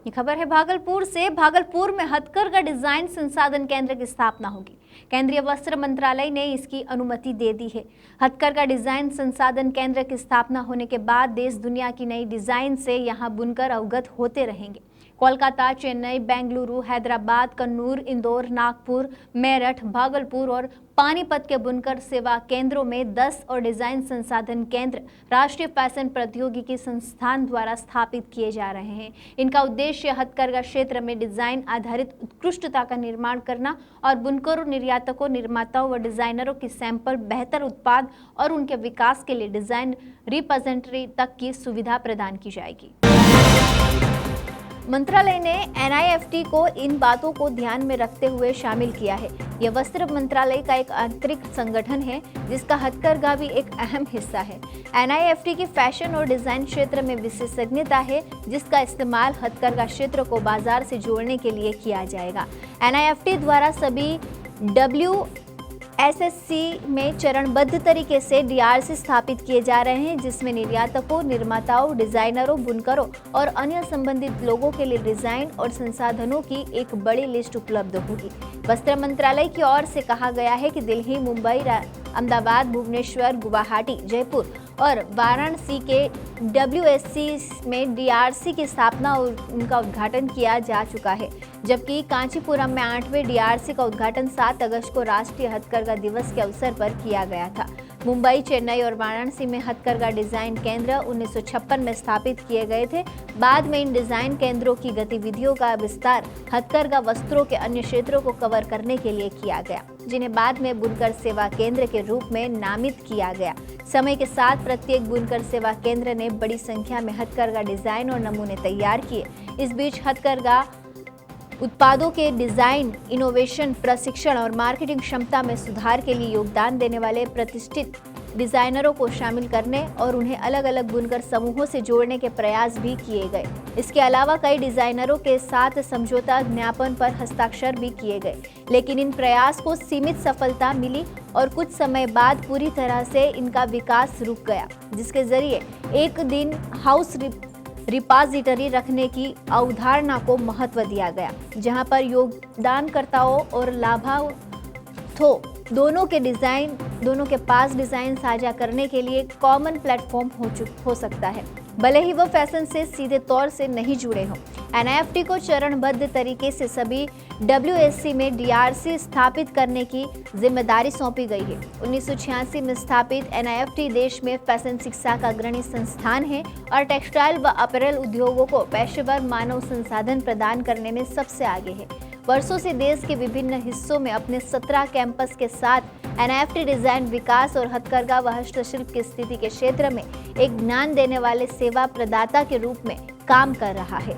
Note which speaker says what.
Speaker 1: ये खबर है भागलपुर से। भागलपुर में हथकरघा डिजाइन संसाधन केंद्र की स्थापना होगी। केंद्रीय वस्त्र मंत्रालय ने इसकी अनुमति दे दी है। हथकरघा डिजाइन संसाधन केंद्र की स्थापना होने के बाद देश दुनिया की नई डिजाइन से यहां बुनकर अवगत होते रहेंगे। कोलकाता, चेन्नई, बेंगलुरु, हैदराबाद, कन्नूर, इंदौर, नागपुर, मेरठ, भागलपुर और पानीपत के बुनकर सेवा केंद्रों में 10 और डिजाइन संसाधन केंद्र राष्ट्रीय फैशन प्रौद्योगिकी संस्थान द्वारा स्थापित किए जा रहे हैं। इनका उद्देश्य हथकरघा क्षेत्र में डिजाइन आधारित उत्कृष्टता का निर्माण करना और बुनकरों, निर्यातकों, निर्माताओं व डिजाइनरों की सैंपल, बेहतर उत्पाद और उनके विकास के लिए डिजाइन रिप्रेजेंटेटिव तक की सुविधा प्रदान की जाएगी। मंत्रालय ने NIFT को इन बातों को ध्यान में रखते हुए शामिल किया है। यह वस्त्र मंत्रालय का एक आंतरिक संगठन है जिसका हथकरघा भी एक अहम हिस्सा है। NIFT की फैशन और डिजाइन क्षेत्र में विशेषज्ञता है जिसका इस्तेमाल हथकरघा क्षेत्र को बाजार से जोड़ने के लिए किया जाएगा। NIFT द्वारा सभी WSSC में चरणबद्ध तरीके से DRC स्थापित किए जा रहे हैं जिसमें निर्यातकों, निर्माताओं, डिजाइनरों, बुनकरों और अन्य संबंधित लोगों के लिए डिजाइन और संसाधनों की एक बड़ी लिस्ट उपलब्ध होगी। वस्त्र मंत्रालय की ओर से कहा गया है कि दिल्ली, मुंबई, अहमदाबाद, भुवनेश्वर, गुवाहाटी, जयपुर और वाराणसी के WSC में DRC की स्थापना और उनका उद्घाटन किया जा चुका है, जबकि कांचीपुरम में 8वें DRC का उद्घाटन 7 अगस्त को राष्ट्रीय हथकरघा दिवस के अवसर पर किया गया था। मुंबई, चेन्नई और वाराणसी में हथकरघा डिजाइन केंद्र 1956 में स्थापित किए गए थे। बाद में इन डिजाइन केंद्रों की गतिविधियों का विस्तार हथकरघा वस्त्रों के अन्य क्षेत्रों को कवर करने के लिए किया गया, जिन्हें बाद में बुनकर सेवा केंद्र के रूप में नामित किया गया। समय के साथ प्रत्येक बुनकर सेवा केंद्र ने बड़ी संख्या में हथकरघा डिजाइन और नमूने तैयार किए। इस बीच हथकरघा उत्पादों के डिजाइन, इनोवेशन, प्रशिक्षण और मार्केटिंग क्षमता में सुधार के लिए योगदान देने वाले प्रतिष्ठित डिजाइनरों को शामिल करने और उन्हें अलग अलग बुनकर समूहों से जोड़ने के प्रयास भी किए गए। इसके अलावा कई डिजाइनरों के साथ समझौता ज्ञापन पर हस्ताक्षर भी किए गए, लेकिन इन प्रयास को सीमित सफलता मिली और कुछ समय बाद पूरी तरह से इनका विकास रुक गया, जिसके जरिए एक दिन हाउस रिपाजिटरी रखने की अवधारणा को महत्व दिया गया, जहां पर योगदानकर्ताओं और लाभार्थी दोनों के पास डिजाइन साझा करने के लिए कॉमन प्लेटफॉर्म हो सकता है, भले ही वो फैशन से सीधे तौर से नहीं जुड़े हों। NIFT को चरणबद्ध तरीके से सभी WSC में DRC स्थापित करने की जिम्मेदारी सौंपी गई है। 1986 में स्थापित NIFT देश में फैशन शिक्षा का अग्रणी संस्थान है और टेक्सटाइल व अपैरल उद्योगों को पेशेवर मानव संसाधन प्रदान करने में सबसे आगे है। वर्षों से देश के विभिन्न हिस्सों में अपने 17 कैंपस के साथ NIFT डिजाइन, विकास और हथकरघा व हस्तशिल्प की स्थिति के क्षेत्र में एक ज्ञान देने वाले सेवा प्रदाता के रूप में काम कर रहा है।